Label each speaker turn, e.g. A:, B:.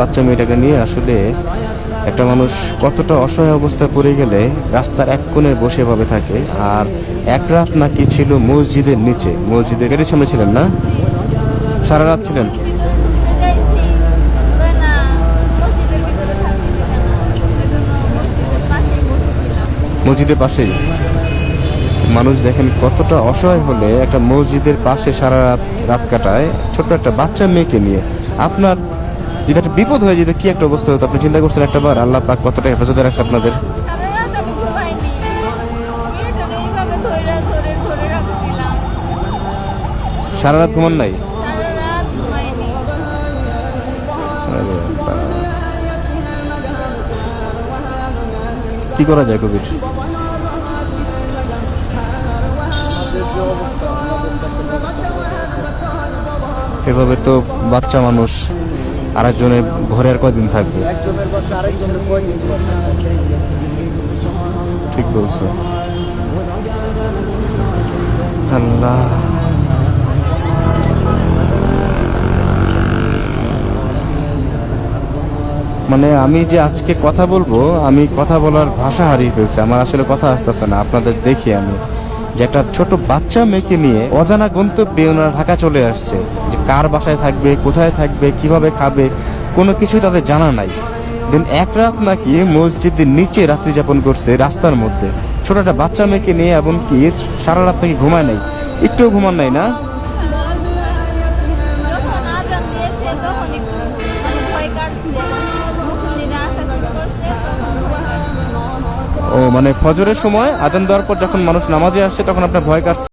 A: বাচ্চা মেয়েটাকে নিয়ে আসলে একটা মানুষ কতটা অসহায় অবস্থায় পড়ে গেলে রাস্তার এক কোণে বসে ভাবে থাকে। আর এক রাত নাকি ছিল মসজিদের নিচে, মসজিদের গেটের সামনে ছিলেন না, সারা রাত ছিলেন মসজিদের পাশেই। মানুষ দেখেন কতটা অসহায় হলে একটা মসজিদের পাশে সারা রাত রাত কাটায় ছোট্ট একটা বাচ্চা মেয়েকে নিয়ে। আপনার যদি একটা বিপদ হয়ে যেত কি একটা অবস্থা হতো আপনি চিন্তা করছেন একটাবার? আল্লাহ পাক কতটা হেফাজতে রাখছে আপনাদের। সারা রাত ঘুমান নাই? কি করা যায় কবির? এভাবে তো বাচ্চা মানুষ আরেকজনের ঘরে আর কয়দিন থাকবে? ঠিক বলছো। আল্লাহ, মানে আমি যে আজকে কথা বলবো, আমি কথা বলার ভাষা হারিয়ে ফেলছি, আমার আসলে কথা আসতেছে না। আপনাদের দেখি আমি যে একটা ছোট বাচ্চা মেয়েকে নিয়ে অজানা গন্তব্যে ওনারা ঢাকা চলে আসছে, যে কার বাসায় থাকবে, কোথায় থাকবে, কিভাবে খাবে, কোনো কিছুই তাদের জানা নাই। দেন এক রাত নাকি মসজিদের নিচে রাত্রি যাপন করছে রাস্তার মধ্যে, ছোট একটা বাচ্চা মেয়েকে নিয়ে, এমনকি সারা রাত নাকি ঘুমায় নাই, একটুও ঘুমান নাই না? ও মানে ফজরের সময় আজান দেওয়ার পর যখন মানুষ নামাজে আসছে তখন আপনার ভয় কাটছে?